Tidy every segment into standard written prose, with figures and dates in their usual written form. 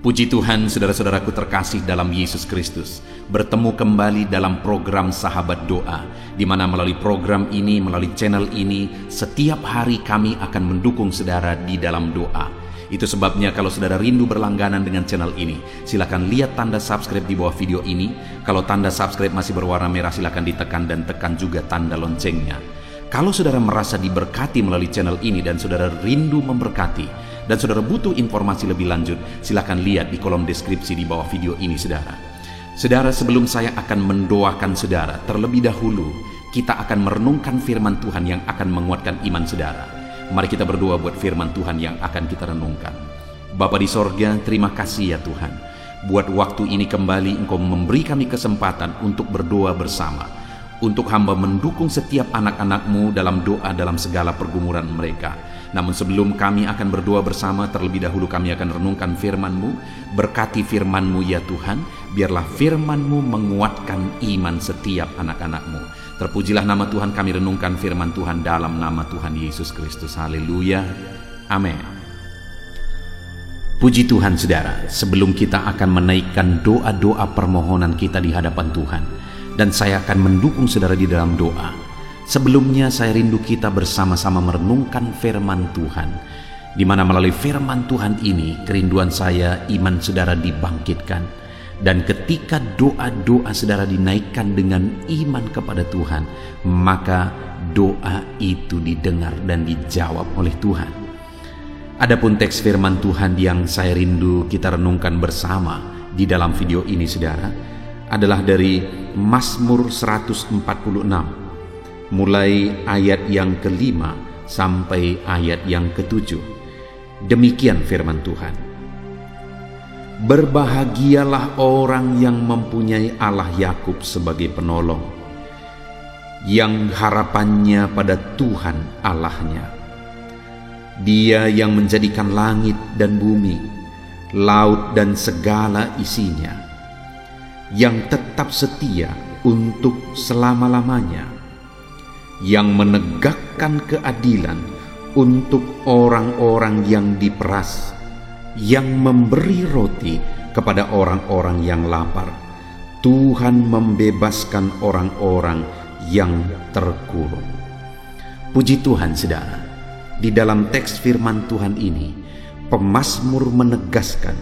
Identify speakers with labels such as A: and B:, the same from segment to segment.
A: Puji Tuhan, saudara-saudaraku terkasih dalam Yesus Kristus. Bertemu kembali dalam program Sahabat Doa, di mana melalui program ini, melalui channel ini, setiap hari kami akan mendukung saudara di dalam doa. Itu sebabnya kalau saudara rindu berlangganan dengan channel ini, silakan lihat tanda subscribe di bawah video ini. Kalau tanda subscribe masih berwarna merah, silakan ditekan dan tekan juga tanda loncengnya. Kalau saudara merasa diberkati melalui channel ini dan saudara rindu memberkati, dan saudara butuh informasi lebih lanjut, silakan lihat di kolom deskripsi di bawah video ini, saudara. Saudara, sebelum saya akan mendoakan saudara, terlebih dahulu kita akan merenungkan firman Tuhan yang akan menguatkan iman saudara. Mari kita berdoa buat firman Tuhan yang akan kita renungkan. Bapa di sorga, terima kasih ya Tuhan. Buat waktu ini kembali Engkau memberi kami kesempatan untuk berdoa bersama, untuk hamba mendukung setiap anak-anak-Mu dalam doa dalam segala pergumulan mereka. Namun sebelum kami akan berdoa bersama, terlebih dahulu kami akan renungkan firman-Mu. Berkati firman-Mu ya Tuhan, biarlah firman-Mu menguatkan iman setiap anak-anak-Mu. Terpujilah nama Tuhan, kami renungkan firman Tuhan dalam nama Tuhan Yesus Kristus. Haleluya, amin. Puji Tuhan saudara, sebelum kita akan menaikkan doa-doa permohonan kita di hadapan Tuhan, dan saya akan mendukung saudara di dalam doa, sebelumnya saya rindu kita bersama-sama merenungkan firman Tuhan, di mana melalui firman Tuhan ini kerinduan saya iman saudara dibangkitkan. Dan ketika doa-doa saudara dinaikkan dengan iman kepada Tuhan, maka doa itu didengar dan dijawab oleh Tuhan. Adapun teks firman Tuhan yang saya rindu kita renungkan bersama di dalam video ini saudara, adalah dari Mazmur 146, mulai ayat yang ke-5 sampai ayat yang ke-7. Demikian firman Tuhan. Berbahagialah orang yang mempunyai Allah Yakub sebagai penolong, yang harapannya pada Tuhan Allahnya. Dia yang menjadikan langit dan bumi, laut dan segala isinya, yang tetap setia untuk selama-lamanya, yang menegakkan keadilan untuk orang-orang yang diperas, yang memberi roti kepada orang-orang yang lapar. Tuhan membebaskan orang-orang yang terkurung. Puji Tuhan saudara, di dalam teks firman Tuhan ini pemazmur menegaskan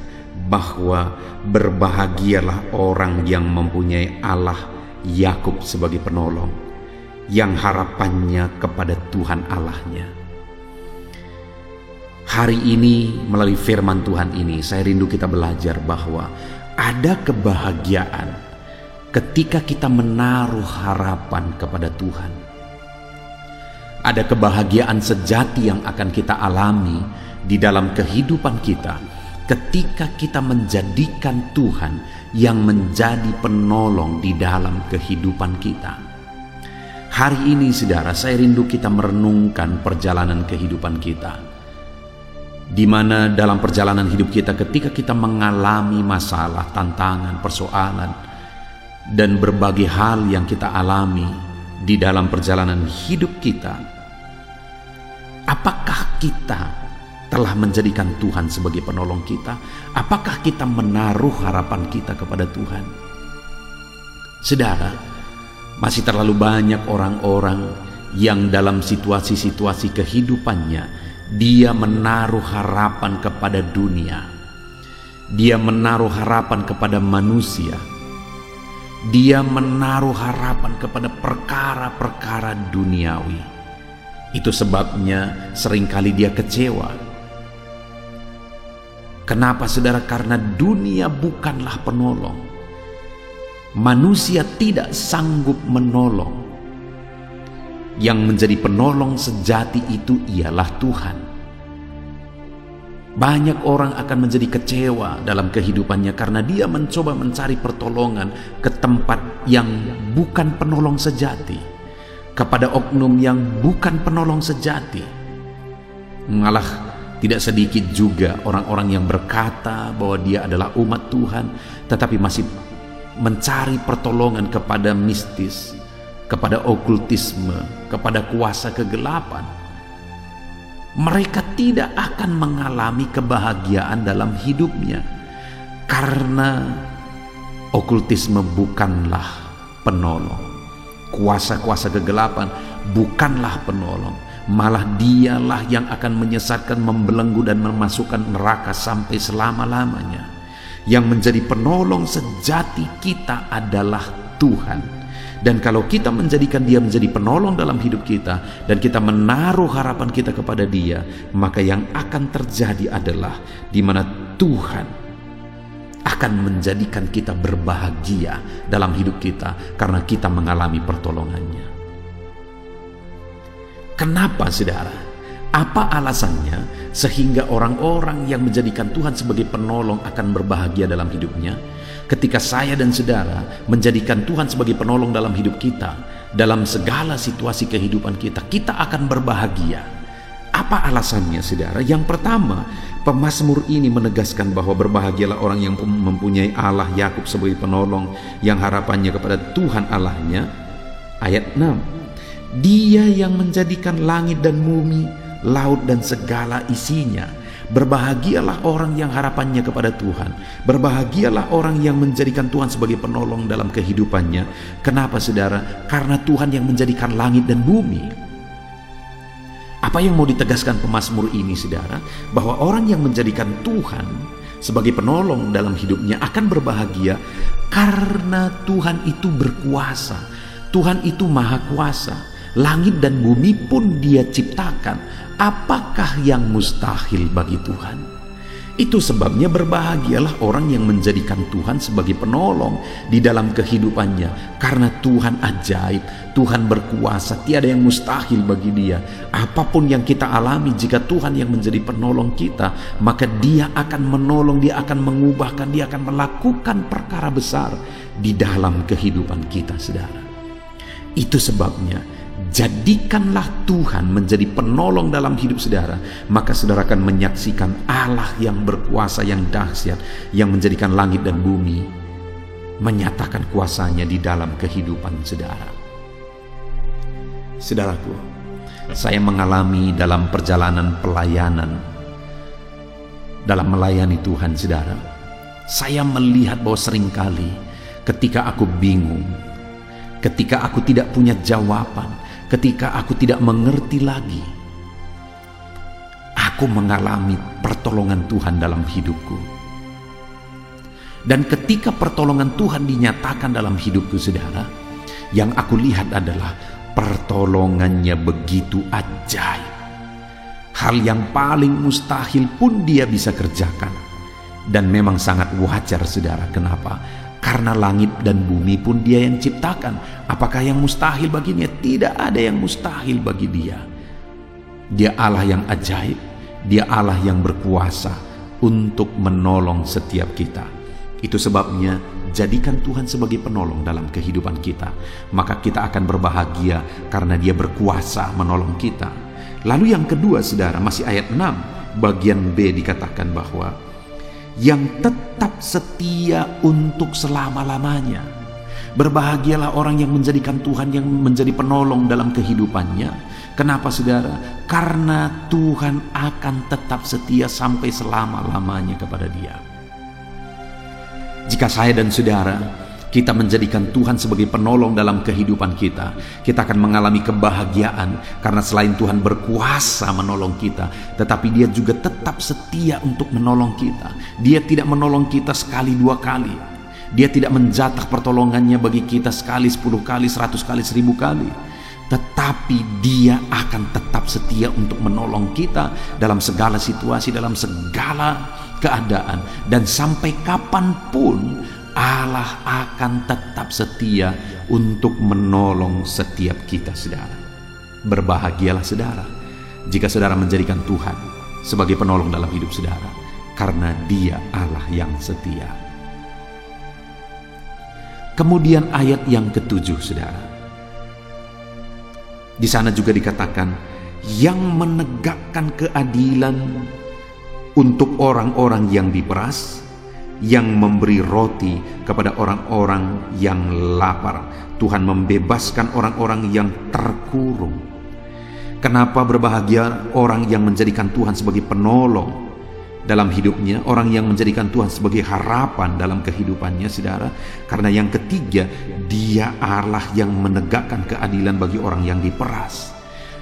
A: bahwa berbahagialah orang yang mempunyai Allah Yakub sebagai penolong, yang harapannya kepada Tuhan Allahnya. Hari ini melalui firman Tuhan ini saya rindu kita belajar bahwa ada kebahagiaan ketika kita menaruh harapan kepada Tuhan. Ada kebahagiaan sejati yang akan kita alami di dalam kehidupan kita ketika kita menjadikan Tuhan yang menjadi penolong di dalam kehidupan kita. Hari ini saudara, saya rindu kita merenungkan perjalanan kehidupan kita, di mana dalam perjalanan hidup kita ketika kita mengalami masalah, tantangan, persoalan, dan berbagai hal yang kita alami di dalam perjalanan hidup kita, apakah kita telah menjadikan Tuhan sebagai penolong kita? Apakah kita menaruh harapan kita kepada Tuhan? Saudara, masih terlalu banyak orang-orang yang dalam situasi-situasi kehidupannya dia menaruh harapan kepada dunia. Dia menaruh harapan kepada manusia. Dia menaruh harapan kepada perkara-perkara duniawi. Itu sebabnya seringkali dia kecewa. Kenapa saudara? Karena dunia bukanlah penolong. Manusia tidak sanggup menolong. Yang menjadi penolong sejati itu ialah Tuhan. Banyak orang akan menjadi kecewa dalam kehidupannya karena dia mencoba mencari pertolongan ke tempat yang bukan penolong sejati, kepada oknum yang bukan penolong sejati. Malah tidak sedikit juga orang-orang yang berkata bahwa dia adalah umat Tuhan, tetapi masih mencari pertolongan kepada mistis, kepada okultisme, kepada kuasa kegelapan. Mereka tidak akan mengalami kebahagiaan dalam hidupnya. Karena okultisme bukanlah penolong, kuasa-kuasa kegelapan bukanlah penolong, malah dialah yang akan menyesatkan, membelenggu dan memasukkan neraka sampai selama-lamanya. Yang menjadi penolong sejati kita adalah Tuhan. Dan kalau kita menjadikan Dia menjadi penolong dalam hidup kita, dan kita menaruh harapan kita kepada Dia, maka yang akan terjadi adalah di mana Tuhan akan menjadikan kita berbahagia dalam hidup kita karena kita mengalami pertolongannya. Kenapa, saudara? Apa alasannya sehingga orang-orang yang menjadikan Tuhan sebagai penolong akan berbahagia dalam hidupnya? Ketika saya dan saudara menjadikan Tuhan sebagai penolong dalam hidup kita, dalam segala situasi kehidupan kita, kita akan berbahagia. Apa alasannya, saudara? Yang pertama, pemazmur ini menegaskan bahwa berbahagialah orang yang mempunyai Allah Yakub sebagai penolong, yang harapannya kepada Tuhan Allahnya. Ayat 6, Dia yang menjadikan langit dan bumi, laut dan segala isinya. Berbahagialah orang yang harapannya kepada Tuhan. Berbahagialah orang yang menjadikan Tuhan sebagai penolong dalam kehidupannya. Kenapa, saudara? Karena Tuhan yang menjadikan langit dan bumi. Apa yang mau ditegaskan pemazmur ini, saudara? Bahwa orang yang menjadikan Tuhan sebagai penolong dalam hidupnya akan berbahagia karena Tuhan itu berkuasa. Tuhan itu maha kuasa. Langit dan bumi pun Dia ciptakan. Apakah yang mustahil bagi Tuhan? Itu sebabnya berbahagialah orang yang menjadikan Tuhan sebagai penolong di dalam kehidupannya. Karena Tuhan ajaib, Tuhan berkuasa, tiada yang mustahil bagi Dia. Apapun yang kita alami, jika Tuhan yang menjadi penolong kita, maka Dia akan menolong, Dia akan mengubahkan, Dia akan melakukan perkara besar di dalam kehidupan kita, saudara. Itu sebabnya jadikanlah Tuhan menjadi penolong dalam hidup saudara, maka saudara akan menyaksikan Allah yang berkuasa, yang dahsyat, yang menjadikan langit dan bumi, menyatakan kuasanya di dalam kehidupan saudara. Saudaraku, saya mengalami dalam perjalanan pelayanan, dalam melayani Tuhan, saudara, saya melihat bahwa seringkali ketika aku bingung, ketika aku tidak punya jawaban, ketika aku tidak mengerti lagi, aku mengalami pertolongan Tuhan dalam hidupku. Dan ketika pertolongan Tuhan dinyatakan dalam hidupku, saudara, yang aku lihat adalah pertolongannya begitu ajaib. Hal yang paling mustahil pun Dia bisa kerjakan. Dan memang sangat wajar, saudara. Kenapa? Karena langit dan bumi pun Dia yang ciptakan. Apakah yang mustahil baginya? Tidak ada yang mustahil bagi Dia. Dia Allah yang ajaib. Dia Allah yang berkuasa untuk menolong setiap kita. Itu sebabnya jadikan Tuhan sebagai penolong dalam kehidupan kita. Maka kita akan berbahagia karena Dia berkuasa menolong kita. Lalu yang kedua, saudara, masih ayat 6 bagian B dikatakan bahwa yang tetap setia untuk selama-lamanya. Berbahagialah orang yang menjadikan Tuhan yang menjadi penolong dalam kehidupannya. Kenapa, saudara? Karena Tuhan akan tetap setia sampai selama-lamanya kepada Dia. Jika saya dan saudara kita menjadikan Tuhan sebagai penolong dalam kehidupan kita, kita akan mengalami kebahagiaan karena selain Tuhan berkuasa menolong kita, tetapi Dia juga tetap setia untuk menolong kita. Dia tidak menolong kita sekali dua kali. Dia tidak menjatah pertolongannya bagi kita sekali, 10 kali, 100 kali, 1000 kali. Tetapi Dia akan tetap setia untuk menolong kita dalam segala situasi, dalam segala keadaan. Dan sampai kapanpun Allah akan tetap setia untuk menolong setiap kita, saudara. Berbahagialah saudara jika saudara menjadikan Tuhan sebagai penolong dalam hidup saudara, karena Dia Allah yang setia. Kemudian ayat yang ke-7, saudara. Di sana juga dikatakan, yang menegakkan keadilan untuk orang-orang yang diperas, yang memberi roti kepada orang-orang yang lapar. Tuhan membebaskan orang-orang yang terkurung. Kenapa berbahagia orang yang menjadikan Tuhan sebagai penolong dalam hidupnya, orang yang menjadikan Tuhan sebagai harapan dalam kehidupannya, saudara. Karena yang ketiga, Dia Allah yang menegakkan keadilan bagi orang yang diperas.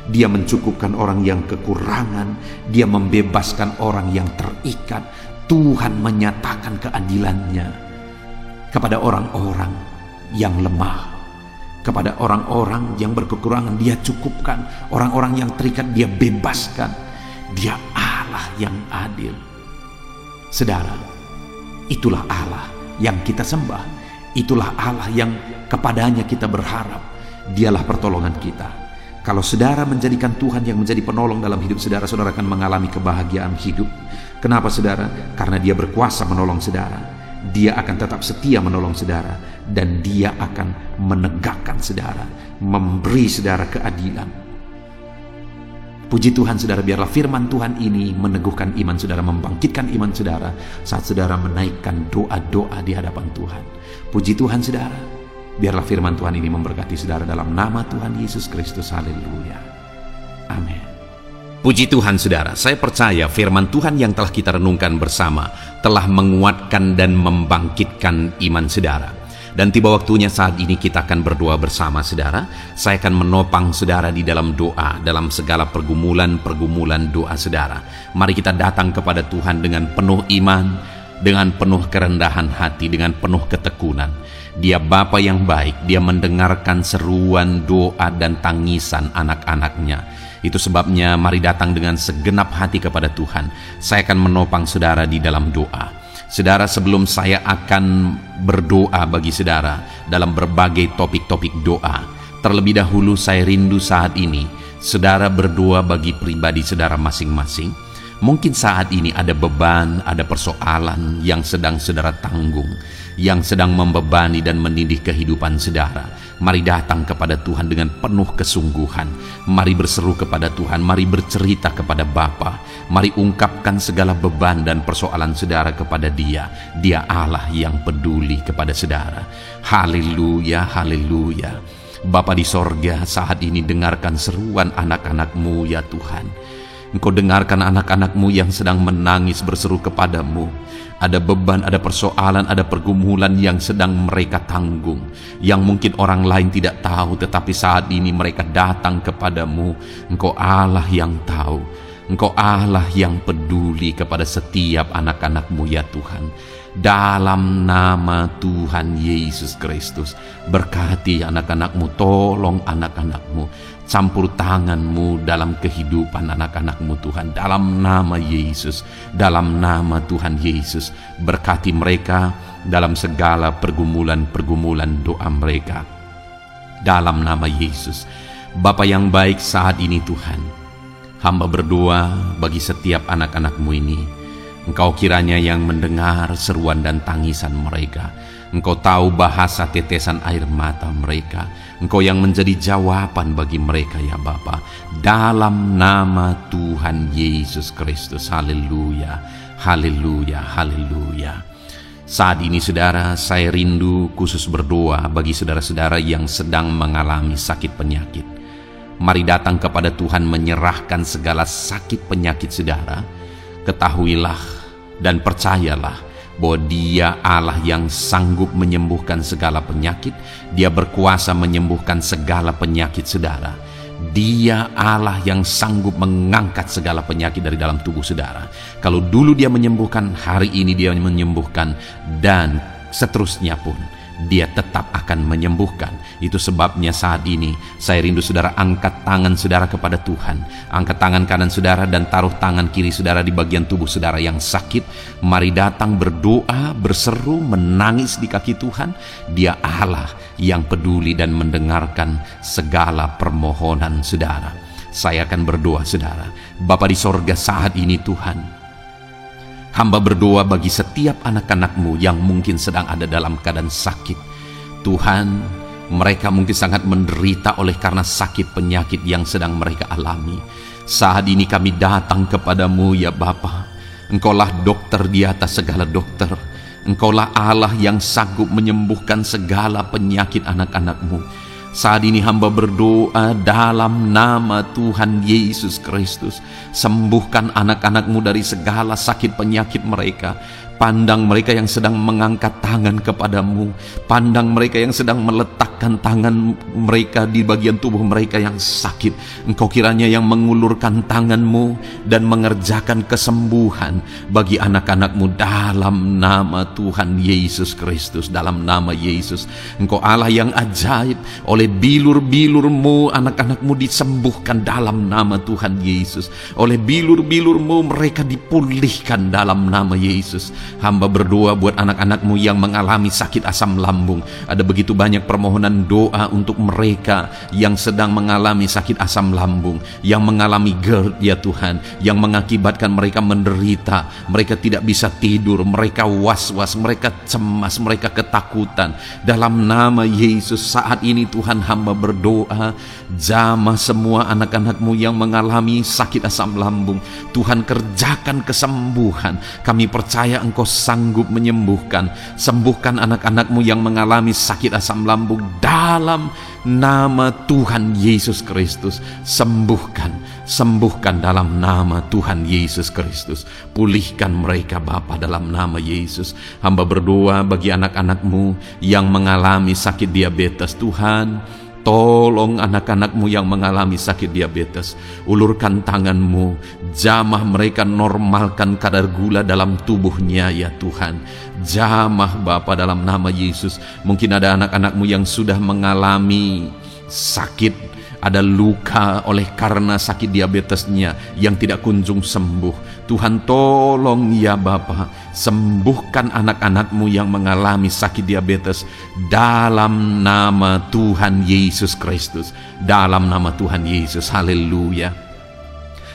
A: Dia mencukupkan orang yang kekurangan, Dia membebaskan orang yang terikat. Tuhan menyatakan keadilannya kepada orang-orang yang lemah, kepada orang-orang yang berkekurangan Dia cukupkan, orang-orang yang terikat Dia bebaskan. Dia Allah yang adil. Saudara, itulah Allah yang kita sembah. Itulah Allah yang kepadanya kita berharap. Dialah pertolongan kita. Kalau saudara menjadikan Tuhan yang menjadi penolong dalam hidup saudara, saudara akan mengalami kebahagiaan hidup. Kenapa, saudara? Karena Dia berkuasa menolong saudara. Dia akan tetap setia menolong saudara, dan Dia akan menegakkan saudara, memberi saudara keadilan. Puji Tuhan, saudara, biarlah firman Tuhan ini meneguhkan iman saudara, membangkitkan iman saudara saat saudara menaikkan doa-doa di hadapan Tuhan. Puji Tuhan, saudara, biarlah firman Tuhan ini memberkati saudara dalam nama Tuhan Yesus Kristus. Haleluya. Amin. Puji Tuhan, saudara, saya percaya firman Tuhan yang telah kita renungkan bersama telah menguatkan dan membangkitkan iman saudara. Dan tiba waktunya saat ini kita akan berdoa bersama, saudara. Saya akan menopang saudara di dalam doa, dalam segala pergumulan doa saudara. Mari kita datang kepada Tuhan dengan penuh iman, dengan penuh kerendahan hati, dengan penuh ketekunan. Dia Bapa yang baik, Dia mendengarkan seruan doa dan tangisan anak-anaknya. Itu sebabnya mari datang dengan segenap hati kepada Tuhan. Saya akan menopang saudara di dalam doa. Saudara, sebelum saya akan berdoa bagi saudara dalam berbagai topik-topik doa, terlebih dahulu saya rindu saat ini saudara berdoa bagi pribadi saudara masing-masing. Mungkin saat ini ada beban, ada persoalan yang sedang saudara tanggung, yang sedang membebani dan menindih kehidupan saudara. Mari datang kepada Tuhan dengan penuh kesungguhan. Mari berseru kepada Tuhan, mari bercerita kepada Bapa. Mari ungkapkan segala beban dan persoalan saudara kepada Dia. Dia Allah yang peduli kepada saudara. Haleluya, haleluya. Bapa di sorga, saat ini dengarkan seruan anak-anak-Mu ya Tuhan. Engkau dengarkan anak-anak-Mu yang sedang menangis berseru kepadamu. Ada beban, ada persoalan, ada pergumulan yang sedang mereka tanggung, yang mungkin orang lain tidak tahu, tetapi saat ini mereka datang kepadamu. Engkau Allah yang tahu, Engkau Allah yang peduli kepada setiap anak-anak-Mu ya Tuhan. Dalam nama Tuhan Yesus Kristus, berkati anak-anak-Mu, tolong anak-anak-Mu, campur tangan-Mu dalam kehidupan anak-anak-Mu Tuhan. Dalam nama Yesus, dalam nama Tuhan Yesus, berkati mereka dalam segala pergumulan-pergumulan doa mereka. Dalam nama Yesus. Bapa yang baik, saat ini Tuhan, hamba berdoa bagi setiap anak-anak-Mu ini. Engkau kiranya yang mendengar seruan dan tangisan mereka. Engkau tahu bahasa tetesan air mata mereka. Engkau yang menjadi jawaban bagi mereka ya Bapa. Dalam nama Tuhan Yesus Kristus. Haleluya, haleluya, haleluya. Saat ini saudara, saya rindu khusus berdoa bagi saudara-saudara yang sedang mengalami sakit penyakit. Mari datang kepada Tuhan menyerahkan segala sakit penyakit saudara. Ketahuilah dan percayalah bahwa Dia Allah yang sanggup menyembuhkan segala penyakit. Dia berkuasa menyembuhkan segala penyakit saudara. Dia Allah yang sanggup mengangkat segala penyakit dari dalam tubuh saudara. Kalau dulu Dia menyembuhkan, hari ini Dia menyembuhkan, dan seterusnya pun Dia tetap akan menyembuhkan. Itu sebabnya saat ini saya rindu saudara angkat tangan saudara kepada Tuhan. Angkat tangan kanan saudara dan taruh tangan kiri saudara di bagian tubuh saudara yang sakit. Mari datang berdoa, berseru, menangis di kaki Tuhan. Dia Allah yang peduli dan mendengarkan segala permohonan saudara. Saya akan berdoa saudara. Bapa di sorga, saat ini Tuhan, hamba berdoa bagi setiap anak-anak-Mu yang mungkin sedang ada dalam keadaan sakit. Tuhan, mereka mungkin sangat menderita oleh karena sakit penyakit yang sedang mereka alami. Saat ini kami datang kepadamu ya Bapa. Engkaulah dokter di atas segala dokter. Engkaulah Allah yang sanggup menyembuhkan segala penyakit anak-anak-Mu. Saat ini hamba berdoa dalam nama Tuhan Yesus Kristus. Sembuhkan anak-anak-Mu dari segala sakit penyakit mereka. Pandang mereka yang sedang mengangkat tangan kepadamu. Pandang mereka yang sedang meletakkan tangan mereka di bagian tubuh mereka yang sakit. Engkau kiranya yang mengulurkan tangan-Mu dan mengerjakan kesembuhan bagi anak-anak-Mu dalam nama Tuhan Yesus Kristus. Dalam nama Yesus, Engkau Allah yang ajaib. Oleh bilur-bilur-Mu anak-anak-Mu disembuhkan dalam nama Tuhan Yesus. Oleh bilur-bilur-Mu mereka dipulihkan dalam nama Yesus. Hamba berdoa buat anak-anak-Mu yang mengalami sakit asam lambung. Ada begitu banyak permohonan doa untuk mereka yang sedang mengalami sakit asam lambung, yang mengalami GERD ya Tuhan, yang mengakibatkan mereka menderita, mereka tidak bisa tidur, mereka was-was, mereka cemas, mereka ketakutan. Dalam nama Yesus saat ini Tuhan, hamba berdoa, jamah semua anak-anak-Mu yang mengalami sakit asam lambung. Tuhan, kerjakan kesembuhan. Kami percaya Engkau sanggup menyembuhkan. Sembuhkan anak-anak-Mu yang mengalami sakit asam lambung dalam nama Tuhan Yesus Kristus. Sembuhkan dalam nama Tuhan Yesus Kristus. Pulihkan mereka Bapa dalam nama Yesus. Hamba berdoa bagi anak-anak-Mu yang mengalami sakit diabetes. Tuhan, tolong anak-anak-Mu yang mengalami sakit diabetes. Ulurkan tangan-Mu, jamah mereka, normalkan kadar gula dalam tubuhnya ya Tuhan. Jamah Bapa dalam nama Yesus. Mungkin ada anak-anak-Mu yang sudah mengalami sakit, ada luka oleh karena sakit diabetesnya yang tidak kunjung sembuh. Tuhan, tolong ya Bapa, sembuhkan anak-anak-Mu yang mengalami sakit diabetes dalam nama Tuhan Yesus Kristus. Dalam nama Tuhan Yesus, haleluya.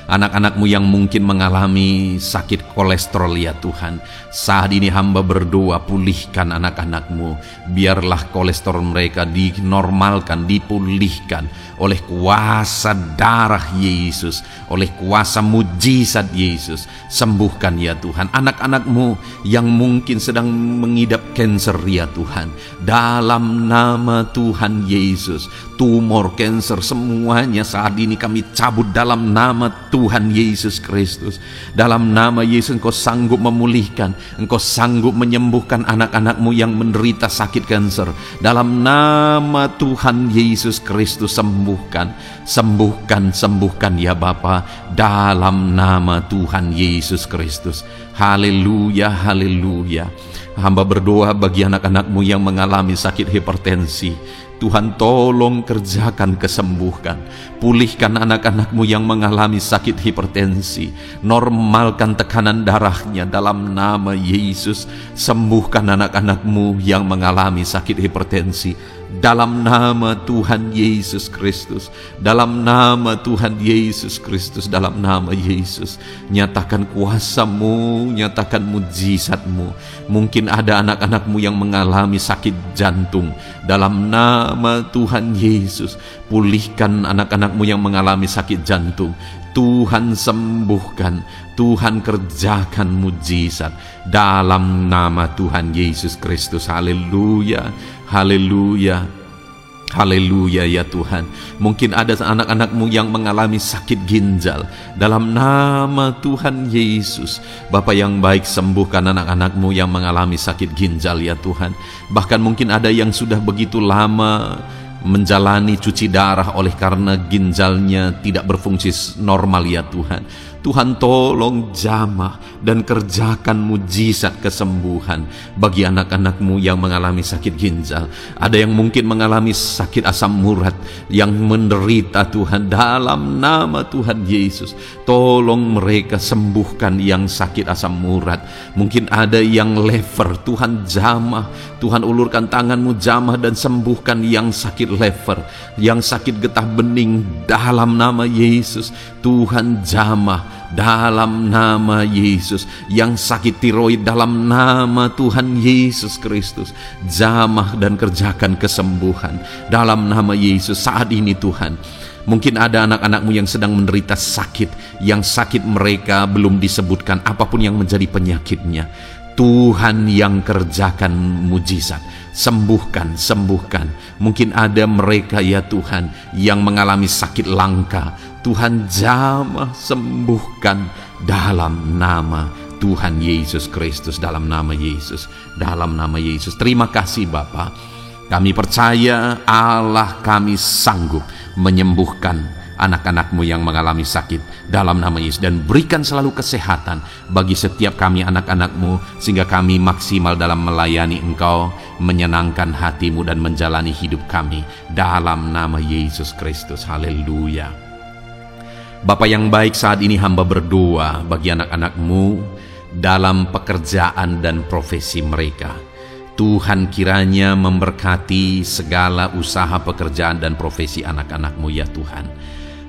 A: Anak-anak-Mu yang mungkin mengalami sakit kolesterol ya Tuhan, saat ini hamba berdoa, pulihkan anak-anak-Mu. Biarlah kolesterol mereka dinormalkan, dipulihkan oleh kuasa darah Yesus, oleh kuasa mujizat Yesus. Sembuhkan ya Tuhan anak-anak-Mu yang mungkin sedang mengidap kanker ya Tuhan. Dalam nama Tuhan Yesus, tumor, kanker, semuanya saat ini kami cabut dalam nama Tuhan Yesus Kristus. Dalam nama Yesus, Engkau sanggup memulihkan, Engkau sanggup menyembuhkan anak-anak-Mu yang menderita sakit kanker. Dalam nama Tuhan Yesus Kristus, sembuhkan ya Bapa, dalam nama Tuhan Yesus Kristus. Haleluya, haleluya. Hamba berdoa bagi anak-anak-Mu yang mengalami sakit hipertensi. Tuhan, tolong kerjakan kesembuhan. Pulihkan anak-anak-Mu yang mengalami sakit hipertensi. Normalkan tekanan darahnya dalam nama Yesus. Sembuhkan anak-anak-Mu yang mengalami sakit hipertensi. Dalam nama Tuhan Yesus Kristus. Dalam nama Tuhan Yesus Kristus. Dalam nama Yesus. Nyatakan kuasa-Mu, nyatakan mujizat-Mu. Mungkin ada anak-anak-Mu yang mengalami sakit jantung. Dalam nama Tuhan Yesus, pulihkan anak-anak-Mu yang mengalami sakit jantung. Tuhan sembuhkan, Tuhan kerjakan mujizat dalam nama Tuhan Yesus Kristus. Haleluya, haleluya, haleluya ya Tuhan. Mungkin ada anak-anak-Mu yang mengalami sakit ginjal. Dalam nama Tuhan Yesus, Bapa yang baik, sembuhkan anak-anak-Mu yang mengalami sakit ginjal ya Tuhan. Bahkan mungkin ada yang sudah begitu lama menjalani cuci darah oleh karena ginjalnya tidak berfungsi normal ya Tuhan. Tuhan, tolong jamah dan kerjakan mujizat kesembuhan bagi anak-anak-Mu yang mengalami sakit ginjal. Ada yang mungkin mengalami sakit asam urat, yang menderita Tuhan. Dalam nama Tuhan Yesus, tolong mereka sembuhkan yang sakit asam urat. Mungkin ada yang lever, Tuhan jamah. Tuhan, ulurkan tangan-Mu, jamah dan sembuhkan yang sakit lever, yang sakit getah bening. Dalam nama Yesus, Tuhan jamah. Dalam nama Yesus, yang sakit tiroid, dalam nama Tuhan Yesus Kristus, jamah dan kerjakan kesembuhan dalam nama Yesus. Saat ini Tuhan, mungkin ada anak-anak-Mu yang sedang menderita sakit, yang sakit mereka belum disebutkan apapun yang menjadi penyakitnya. Tuhan yang kerjakan mujizat. Sembuhkan, sembuhkan. Mungkin ada mereka ya Tuhan yang mengalami sakit langka. Tuhan jamah sembuhkan dalam nama Tuhan Yesus Kristus, dalam nama Yesus, dalam nama Yesus. Terima kasih Bapa. Kami percaya Allah kami sanggup menyembuhkan anak-anak-Mu yang mengalami sakit dalam nama Yesus, dan berikan selalu kesehatan bagi setiap kami anak-anak-Mu, sehingga kami maksimal dalam melayani Engkau, menyenangkan hati-Mu dan menjalani hidup kami dalam nama Yesus Kristus. Haleluya. Bapa yang baik, saat ini hamba berdoa bagi anak-anak-Mu dalam pekerjaan dan profesi mereka. Tuhan kiranya memberkati segala usaha pekerjaan dan profesi anak-anak-Mu ya Tuhan.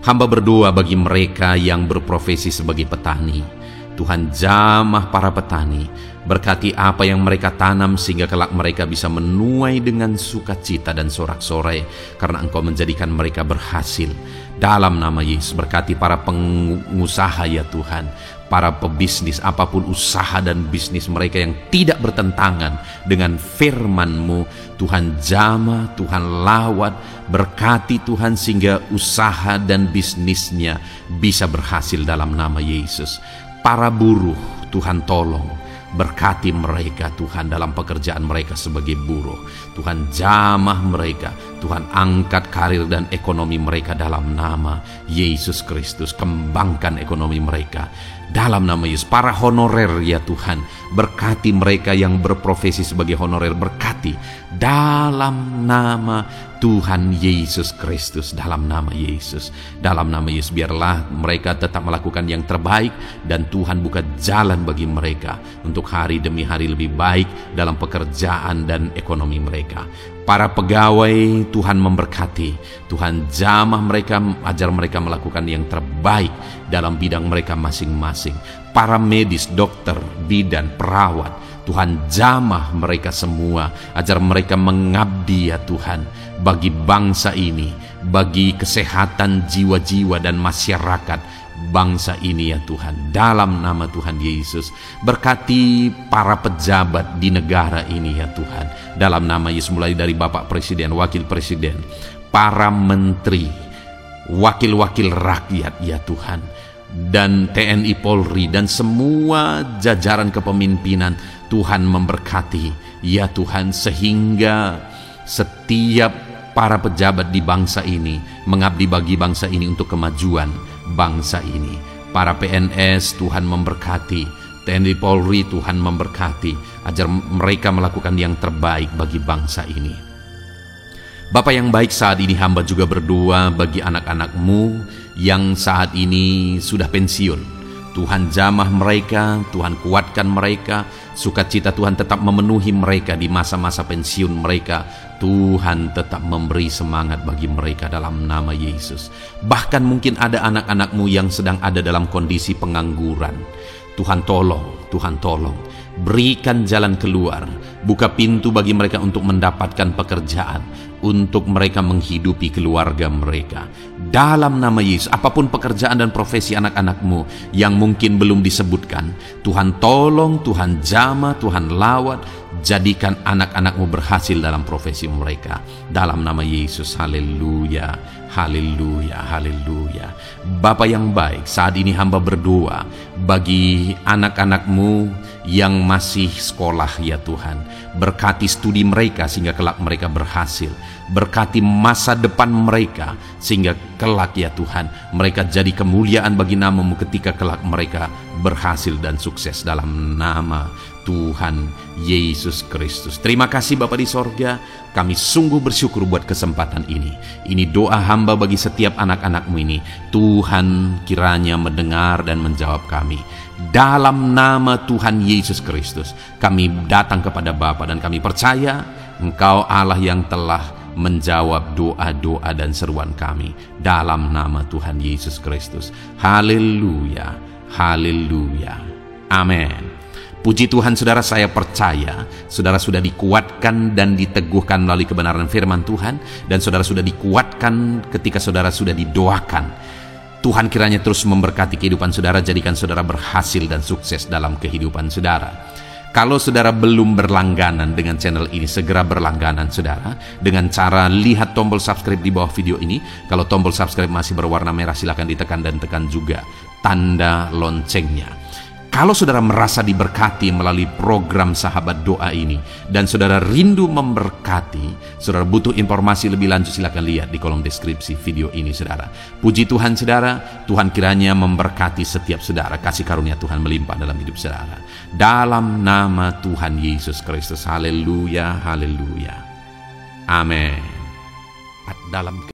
A: Hamba berdoa bagi mereka yang berprofesi sebagai petani. Tuhan jamah para petani, berkati apa yang mereka tanam sehingga kelak mereka bisa menuai dengan sukacita dan sorak-sorai karena Engkau menjadikan mereka berhasil. Dalam nama Yesus, berkati para pengusaha ya Tuhan, para pebisnis, apapun usaha dan bisnis mereka yang tidak bertentangan dengan firman-Mu. Tuhan jamah, Tuhan lawat, berkati Tuhan sehingga usaha dan bisnisnya bisa berhasil dalam nama Yesus. Para buruh, Tuhan tolong, berkati mereka Tuhan dalam pekerjaan mereka sebagai buruh. Tuhan jamah mereka, Tuhan angkat karir dan ekonomi mereka dalam nama Yesus Kristus. Kembangkan ekonomi mereka dalam nama Yesus. Para honorer ya Tuhan, berkati mereka yang berprofesi sebagai honorer, berkati dalam nama Tuhan Yesus Kristus, dalam nama Yesus, dalam nama Yesus. Biarlah mereka tetap melakukan yang terbaik dan Tuhan buka jalan bagi mereka untuk hari demi hari lebih baik dalam pekerjaan dan ekonomi mereka. Para pegawai Tuhan memberkati, Tuhan jamah mereka, ajar mereka melakukan yang terbaik dalam bidang mereka masing-masing. Para medis, dokter, bidan, perawat, Tuhan jamah mereka semua, ajar mereka mengabdi ya Tuhan bagi bangsa ini, bagi kesehatan jiwa-jiwa dan masyarakat bangsa ini ya Tuhan, dalam nama Tuhan Yesus. Berkati para pejabat di negara ini ya Tuhan, dalam nama Yesus, mulai dari Bapak Presiden, Wakil Presiden, para menteri, wakil-wakil rakyat ya Tuhan, dan TNI Polri dan semua jajaran kepemimpinan. Tuhan memberkati ya Tuhan, sehingga setiap para pejabat di bangsa ini mengabdi bagi bangsa ini untuk kemajuan bangsa ini. Para PNS Tuhan memberkati, TNI Polri Tuhan memberkati, ajar mereka melakukan yang terbaik bagi bangsa ini. Bapa yang baik, saat ini hamba juga berdoa bagi anak-anak-Mu yang saat ini sudah pensiun. Tuhan jamah mereka, Tuhan kuatkan mereka, sukacita Tuhan tetap memenuhi mereka di masa-masa pensiun mereka. Tuhan tetap memberi semangat bagi mereka dalam nama Yesus. Bahkan mungkin ada anak-anak-Mu yang sedang ada dalam kondisi pengangguran. Tuhan tolong, Tuhan tolong, berikan jalan keluar, buka pintu bagi mereka untuk mendapatkan pekerjaan, untuk mereka menghidupi keluarga mereka. Dalam nama Yesus, apapun pekerjaan dan profesi anak-anak-Mu yang mungkin belum disebutkan, Tuhan tolong, Tuhan jamah, Tuhan lawat, jadikan anak-anak-Mu berhasil dalam profesi mereka. Dalam nama Yesus, haleluya, haleluya, haleluya. Bapa yang baik, saat ini hamba berdoa bagi anak-anak-Mu yang masih sekolah ya Tuhan. Berkati studi mereka sehingga kelak mereka berhasil. Berkati masa depan mereka sehingga kelak ya Tuhan mereka jadi kemuliaan bagi nama-Mu ketika kelak mereka berhasil dan sukses dalam nama Tuhan Yesus Kristus. Terima kasih Bapa di sorga, kami sungguh bersyukur buat kesempatan ini. Ini doa hamba bagi setiap anak-anak-Mu ini. Tuhan kiranya mendengar dan menjawab kami. Dalam nama Tuhan Yesus Kristus kami datang kepada Bapa dan kami percaya Engkau Allah yang telah menjawab doa-doa dan seruan kami. Dalam nama Tuhan Yesus Kristus. Haleluya, haleluya, amin. Puji Tuhan saudara, saya percaya saudara sudah dikuatkan dan diteguhkan melalui kebenaran firman Tuhan, dan saudara sudah dikuatkan ketika saudara sudah didoakan. Tuhan kiranya terus memberkati kehidupan saudara, jadikan saudara berhasil dan sukses dalam kehidupan saudara. Kalau saudara belum berlangganan dengan channel ini, segera berlangganan saudara dengan cara lihat tombol subscribe di bawah video ini. Kalau tombol subscribe masih berwarna merah, silakan ditekan dan tekan juga tanda loncengnya. Kalau saudara merasa diberkati melalui program Sahabat Doa ini dan saudara rindu memberkati, saudara butuh informasi lebih lanjut, silakan lihat di kolom deskripsi video ini saudara. Puji Tuhan saudara, Tuhan kiranya memberkati setiap saudara, kasih karunia Tuhan melimpah dalam hidup saudara. Dalam nama Tuhan Yesus Kristus, haleluya, haleluya. Amin. Dalam